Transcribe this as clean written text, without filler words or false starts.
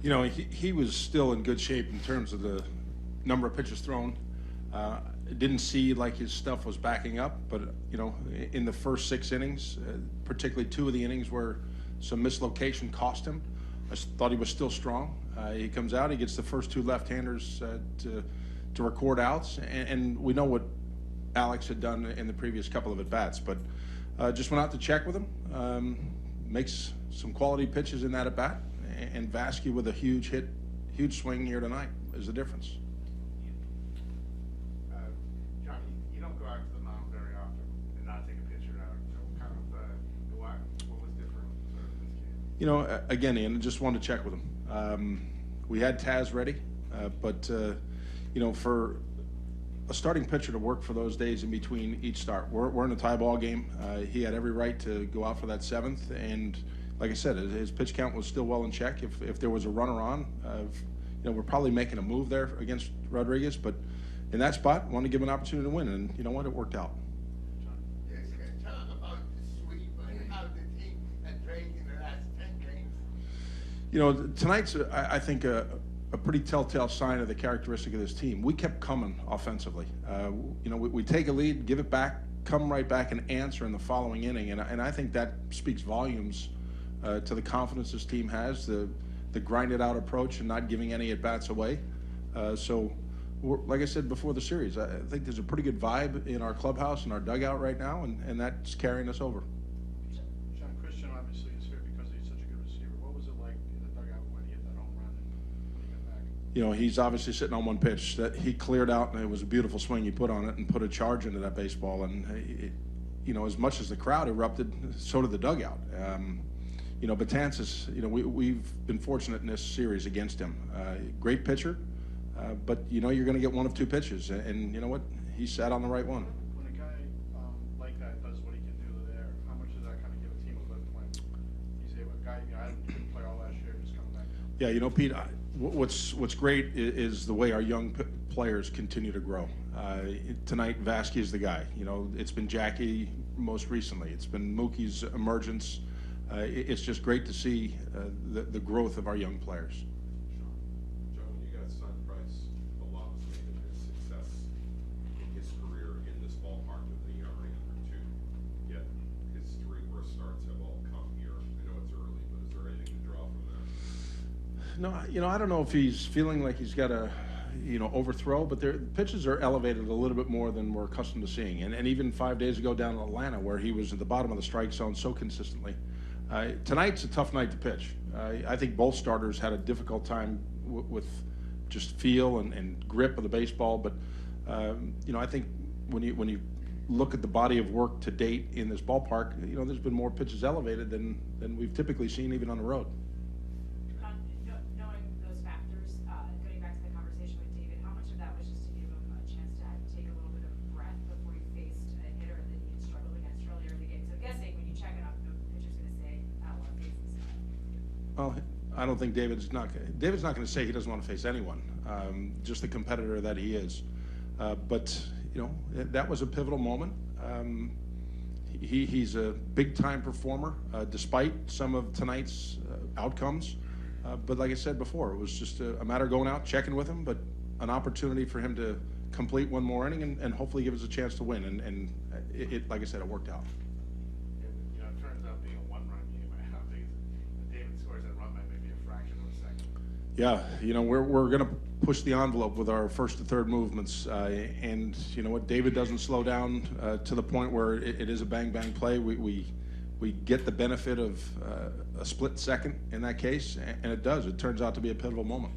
You know, he was still in good shape in terms of the number of pitches thrown. It didn't see like his stuff was backing up, but, you know, in the first 6 innings, particularly 2 of the innings where some mislocation cost him, I thought he was still strong. He comes out, he gets the first 2 left-handers to record outs, and we know what Alex had done in the previous couple of at-bats, but just went out to check with him, makes some quality pitches in that at-bat, and Vasquez with a huge hit, huge swing here tonight is the difference. Johnny, you don't go out to the mound very often and not take a pitcher out. So kind of what was different in this game? You know, again, Ian, just wanted to check with him. We had Taz ready, but you know, for a starting pitcher to work for those days in between each start, we're in a tie ball game. He had every right to go out for that 7th, and like I said, his pitch count was still well in check. If there was a runner on, you know, we're probably making a move there against Rodriguez, but in that spot, wanted to give him an opportunity to win, and you know what, it worked out. Yes, talk about the sweep and how the team had played in the last 10 games. You know, tonight's, I think, a pretty telltale sign of the characteristic of this team. We kept coming offensively. You know, we take a lead, give it back, come right back and answer in the following inning, and I think that speaks volumes to the confidence this team has, the grinded-out approach and not giving any at-bats away. So, like I said before the series, I think there's a pretty good vibe in our clubhouse and our dugout right now, and that's carrying us over. John, Christian obviously is here because he's such a good receiver. What was it like in the dugout when he hit that home run and when he got back? You know, he's obviously sitting on one pitch that he cleared out, and it was a beautiful swing he put on it and put a charge into that baseball. And, you know, as much as the crowd erupted, so did the dugout. You know, Betances, you know, we've been fortunate in this series against him. Great pitcher, but, you know, you're going to get 1 of 2 pitches. And you know what? He sat on the right one. When a guy like that does what he can do there, how much does that kind of give a team a lift when he's able, a guy, you know, he didn't play all last year, just coming back? Yeah, you know, Pete, what's great is the way our young players continue to grow. Tonight, Vasquez is the guy. You know, it's been Jackie most recently. It's been Mookie's emergence. It's just great to see the growth of our young players. John, you got Son Price, a lot was made of his success in his career in this ballpark with the ERA under 2. Yet his 3 worst starts have all come here. I know it's early, but is there anything to draw from that? No, you know, I don't know if he's feeling like he's got a, you know, overthrow, but their pitches are elevated a little bit more than we're accustomed to seeing. And even 5 days ago down in Atlanta, where he was at the bottom of the strike zone so consistently. Tonight's a tough night to pitch. I think both starters had a difficult time with just feel and grip of the baseball. But you know, I think when you look at the body of work to date in this ballpark, you know, there's been more pitches elevated than we've typically seen even on the road. Knowing those factors, going back to the conversation with David, how much of that was just to give him a chance to take a little bit of breath before he faced a hitter that he had struggled against earlier in the game? So I'm guessing when you check it up, the pitcher's going to say, I don't want to face this guy. Well, I don't think David's not going to say he doesn't want to face anyone, just the competitor that he is. But, you know, that was a pivotal moment. He's a big-time performer, despite some of tonight's outcomes. But like I said before, it was just a matter of going out, checking with him, but an opportunity for him to complete 1 more inning and hopefully give us a chance to win. And it, like I said, it worked out. You know, it turns out being a 1-run game. I don't think if David scores that run by maybe a fraction of a second. Yeah, you know, we're going to push the envelope with our first to third movements, and you know what, David doesn't slow down to the point where it is a bang play. We get the benefit of a split second in that case, and it turns out to be a pivotal moment.